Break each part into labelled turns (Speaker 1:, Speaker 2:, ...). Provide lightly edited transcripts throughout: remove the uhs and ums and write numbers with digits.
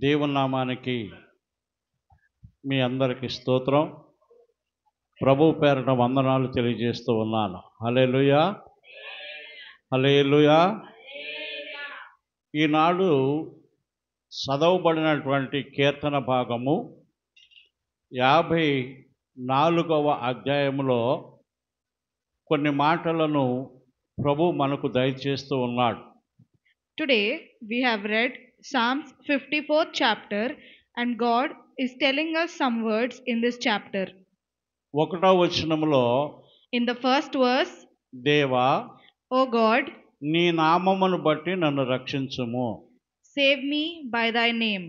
Speaker 1: దేవుని నామానికి మీ అందరికి స్తోత్రం. ప్రభు పేరట వందనాలు తెలియజేస్తూ ఉన్నాను. హల్లెలూయా, హల్లెలూయా. ఈనాడు చదవబడినటువంటి కీర్తన భాగము 54వ అధ్యాయంలో కొన్ని మాటలను ప్రభు మనకు దయచేస్తూ ఉన్నాడు.
Speaker 2: Today we have read Psalms 54th chapter, and God is telling us some words in this chapter.
Speaker 1: 1వ వచనములో,
Speaker 2: In the first verse,
Speaker 1: దేవా
Speaker 2: O God,
Speaker 1: నీ నామమును బట్టి నన్ను రక్షించుము.
Speaker 2: save me by thy name.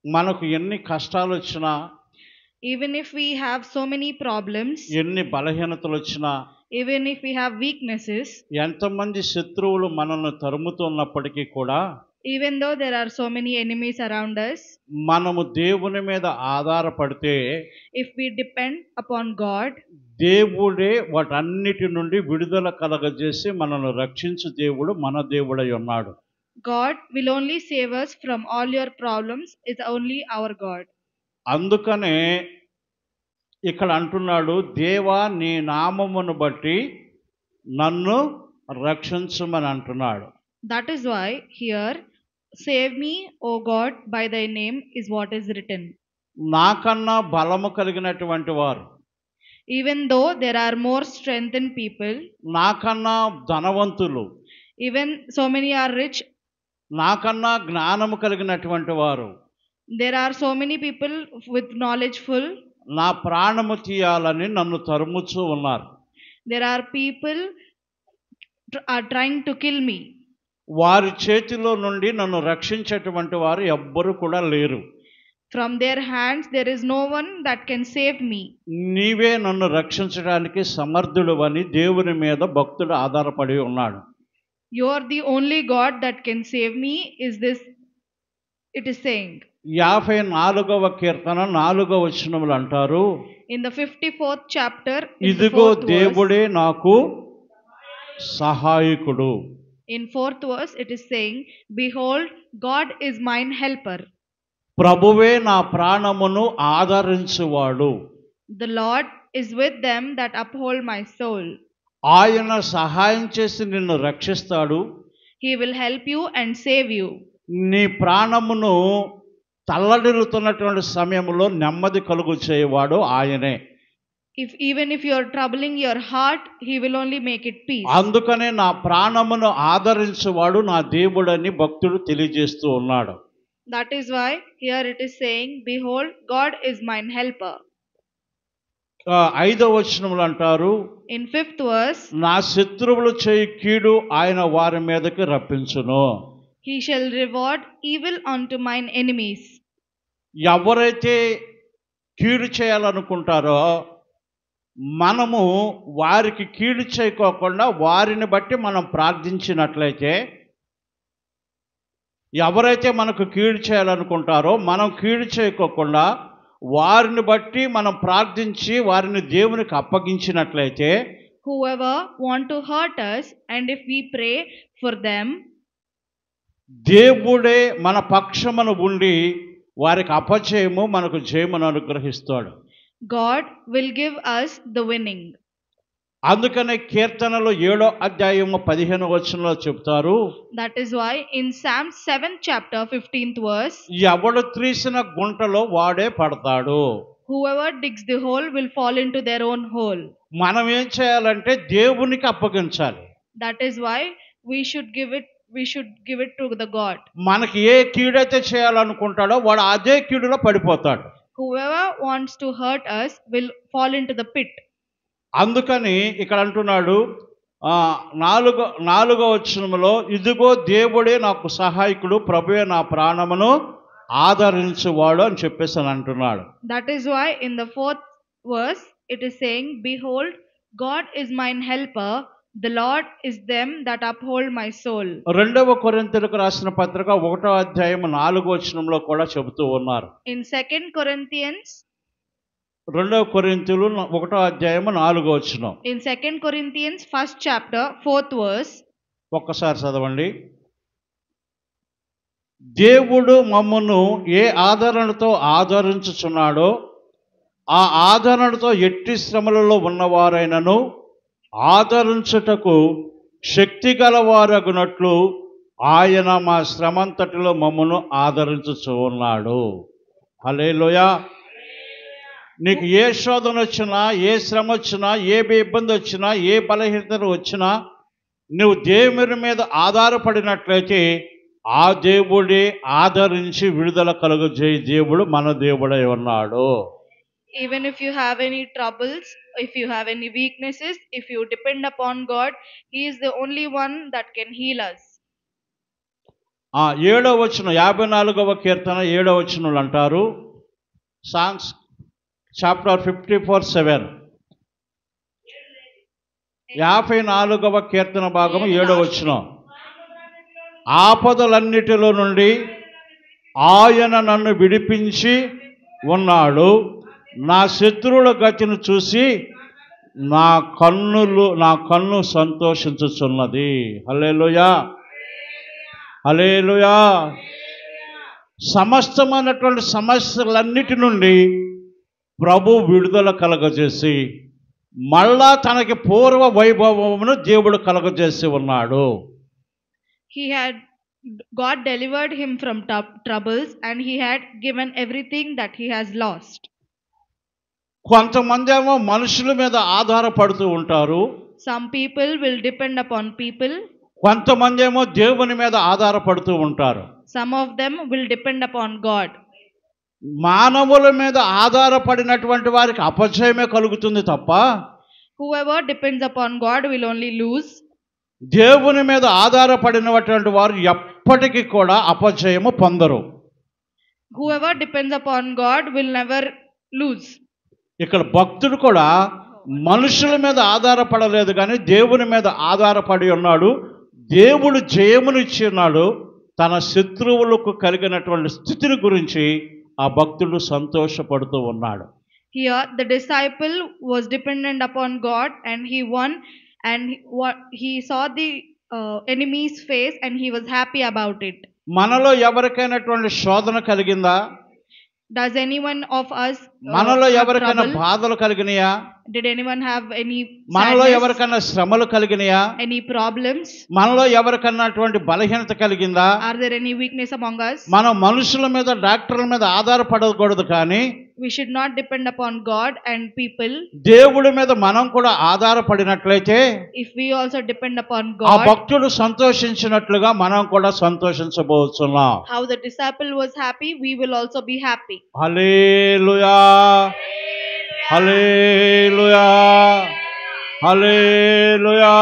Speaker 1: మనకు ఎన్ని కష్టాలు వచ్చినా,
Speaker 2: Even if we have so many problems,
Speaker 1: ఎన్ని బలహీనతలు వచ్చినా,
Speaker 2: even if we have weaknesses,
Speaker 1: ఎంతమంది శత్రువులు మనల్ని తరుముతున్నప్పటికీ కూడా,
Speaker 2: even though there are so many enemies around us,
Speaker 1: మనము దేవుని మీద ఆధారపడితే
Speaker 2: if we depend upon God,
Speaker 1: దేవుడే వాటన్నిటి నుండి విడుదల కలగజేసి మనల్ని రక్షించు దేవుడు మన దేవుడై ఉన్నాడు.
Speaker 2: God will only save us from all your problems. It's only our God.
Speaker 1: అందుకనే ఇక్కడ అంటున్నాడు, దేవా నీ నామమును బట్టి నన్ను రక్షించమని అంటున్నాడు.
Speaker 2: That is why here, save me, O God, by thy name is what is written.
Speaker 1: నాకన్నా బలము కలిగినటువంటి వారు,
Speaker 2: Even though there are more strengthened people,
Speaker 1: నాకన్నా ధనవంతులు,
Speaker 2: even so many are rich,
Speaker 1: నాకన్నా జ్ఞానము కలిగినటువంటి వారు,
Speaker 2: there are so many people with knowledge full,
Speaker 1: నా ప్రాణము తీయాలని నన్ను తరుముచూ ఉన్నారు.
Speaker 2: there are people are trying to kill me.
Speaker 1: వారి చేతిలో నుండి నన్ను రక్షించేటువంటి వారు ఎవ్వరు కూడా లేరు.
Speaker 2: From their hands there is no one that can save me.
Speaker 1: నీవే నన్ను రక్షించడానికి సమర్థుడు అని దేవుని మీద భక్తుడు ఆధారపడి ఉన్నాడు.
Speaker 2: You are the only God that can save me, is this it is saying.
Speaker 1: 54వ కీర్తన 4వ వచనములు అంటారు,
Speaker 2: In the 54th chapter, in the
Speaker 1: ఇదిగో
Speaker 2: 4th verse,
Speaker 1: దేవుడే నాకు సహాయకుడు.
Speaker 2: in 4th verse it is saying, behold, God is mine helper.
Speaker 1: ప్రభువే నా ప్రాణమును ఆదరించువాడు.
Speaker 2: The Lord is with them that uphold my soul.
Speaker 1: ఆయన సహాయం చేసి నిన్ను రక్షిస్తాడు.
Speaker 2: He will help you and save you.
Speaker 1: నీ ప్రాణమును తల్లడిల్లుతున్నటువంటి సమయంలో నెమ్మది కలుగు చేయవాడు ఆయనే.
Speaker 2: Even if you are troubling your heart, he will only make it peace.
Speaker 1: అందుకనే నా ప్రాణమును ఆదరించువాడు నా దేవుడని భక్తుడు తెలియజేస్తూ ఉన్నాడు.
Speaker 2: That is why here it is saying, behold, God is mine helper.
Speaker 1: 5వ వచనములు అంటారు,
Speaker 2: In 5th verse,
Speaker 1: నా శత్రువులు చేయి కీడు ఆయన వారి మీదకి రప్పించును.
Speaker 2: he shall reward evil unto mine enemies.
Speaker 1: ఎవరైతే కీడు చేయాలనుకుంటారో మనము వారికి కీడు చేయకోకుండా వారిని బట్టి మనం ప్రార్థించినట్లయితే, ఎవరైతే మనకు కీడు చేయాలనుకుంటారో మనం కీడు చేయకోకుండా వారిని బట్టి మనం ప్రార్థించి వారిని దేవునికి అప్పగించినట్లయితే,
Speaker 2: Whoever want to hurt us, and if we pray for them,
Speaker 1: దేవుడే మన పక్షమును ఉండి వారికి అపజయము మనకు జయమును అనుగ్రహిస్తాడు.
Speaker 2: God will give us the winning.
Speaker 1: అందుకనే కీర్తనలో 7వ అధ్యాయము 15వ వచనంలో చెప్తారు,
Speaker 2: That is why in Psalm 7th chapter 15th verse,
Speaker 1: ఎవడు త్రీసిన గుంటలో వాడే పడతాడు.
Speaker 2: whoever digs the hole will fall into their own hole.
Speaker 1: మనం ఏం చేయాలంటే దేవునికి అప్పగించాలి.
Speaker 2: That is why we should give it to the God.
Speaker 1: మనకి ఏ కీడైతే చేయాలనుకుంటాడో వాడు అదే కీడులో పడిపోతాడు.
Speaker 2: Whoever wants to hurt us will fall into the pit.
Speaker 1: అందుకని ఇక్కడ అంటున్నాడు, 4వ వచనంలో, ఇదిగో దేవుడే నాకు సహాయకుడు, ప్రభువే నా ప్రాణమును ఆదరించువాడు అని చెప్పేసి అని అంటున్నాడు.
Speaker 2: That is why in the 4th verse it is saying, behold, God is mine helper, the Lord is them that uphold my soul.
Speaker 1: 2వ కొరింథీయులకు రాసిన పత్రిక 1వ అధ్యాయం 4వ వచనంలో కూడా చెబుతూ ఉన్నారు.
Speaker 2: In 2nd Corinthians,
Speaker 1: 2వ కొరింథీయులు 1వ అధ్యాయం 4వ వచనం.
Speaker 2: in 2nd Corinthians 1st chapter 4th verse,
Speaker 1: ఒక్కసారి చదవండి. దేవుడు మమ్మను ఏ ఆదరణతో ఆదరించుచున్నాడో ఆ ఆదరణతో ఎట్టి శ్రమలలో ఉన్నవారైనను ఆదరించుటకు శక్తి గలవారగునట్లు ఆయన మా శ్రమంతటిలో మమ్మను ఆదరించుచు ఉన్నాడు. హల్లెలూయా. నీకు ఏ శోధన వచ్చినా, ఏ శ్రమ వచ్చినా, ఏ ఇబ్బంది వచ్చినా, ఏ బలహీనత వచ్చినా నువ్వు దేవుని మీద ఆధారపడినట్లయితే ఆ దేవుడే ఆదరించి విడుదల కలుగజేయ దేవుడు మన దేవుడై ఉన్నాడు.
Speaker 2: Even if you have any troubles, if you have any weaknesses, if you depend upon God, He is the only one that can heal us.
Speaker 1: 7వ వచనం 54వ కీర్తన 7వ వచనంలో అంటారు, సాంగ్స్ చాప్టర్ 54:7, 54వ కీర్తన భాగం 7వ వచనం, ఆపదలన్నిటిలో నుండి ఆయన నన్ను విడిపించి ఉన్నాడు, నా శత్రువుల గతిని చూసి నా కన్ను సంతోషించుచున్నది. హల్లెలూయా, హల్లెలూయా. సమస్తమైనటువంటి సమస్యలన్నిటి నుండి ప్రభు విడుదల కలగజేసి మళ్ళా తనకి పూర్వ వైభవమును దేవుడు కలగజేసి ఉన్నాడు.
Speaker 2: God delivered him from troubles and he had given everything that he has lost.
Speaker 1: కొంతమంది ఏమో మనుషుల మీద ఆధారపడుతూ ఉంటారు.
Speaker 2: Some people will depend upon people.
Speaker 1: కొంతమంది ఏమో దేవుని మీద ఆధారపడుతూ ఉంటారు.
Speaker 2: Some of them will depend upon God.
Speaker 1: మానవుల మీద ఆధారపడినటువంటి వారికి అపజయమే కలుగుతుంది తప్ప
Speaker 2: whoever depends upon God will only lose.
Speaker 1: దేవుని మీద ఆధారపడినటువంటి వారు ఎప్పటికీ కూడా అపజయము పొందరు.
Speaker 2: Whoever depends upon God will never lose.
Speaker 1: ఇక్కడ భక్తుడు కూడా మనుషుల మీద ఆధారపడలేదు కానీ దేవుని మీద ఆధారపడి ఉన్నాడు. దేవుడు జయమునిచ్చి ఉన్నాడు. తన శత్రువులకు కలిగినటువంటి స్థితిని గురించి ఆ భక్తుడు సంతోషపడుతూ ఉన్నాడు.
Speaker 2: Here the disciple was dependent upon God and he won, and he saw the enemy's face and he was happy about it.
Speaker 1: మనలో ఎవరికైనటువంటి శోధన కలిగిందా?
Speaker 2: Does anyone of us
Speaker 1: మనలో ఎవరికైనా బాధలు కలిగినాయా?
Speaker 2: Did anyone have any
Speaker 1: మనలో ఎవరికైనా శ్రమలు కలిగినాయా?
Speaker 2: Any problems?
Speaker 1: మనలో ఎవరికైనా అటువంటి బలహీనత కలిగిందా?
Speaker 2: Are there any weakness among us?
Speaker 1: మనం మనుషుల మీద డాక్టర్ల మీద ఆధారపడకూడదు కానీ
Speaker 2: we should not depend upon God and people.
Speaker 1: దేవుడి మీద మనం కూడా ఆధారపడినట్లయితే
Speaker 2: if we also depend upon
Speaker 1: ఆ
Speaker 2: God,
Speaker 1: భక్తుడు సంతోషించినట్లుగా మనం కూడా సంతోషించబోతున్నాం.
Speaker 2: how the disciple was happy, we will also be happy.
Speaker 1: Hallelujah, hallelujah, hallelujah.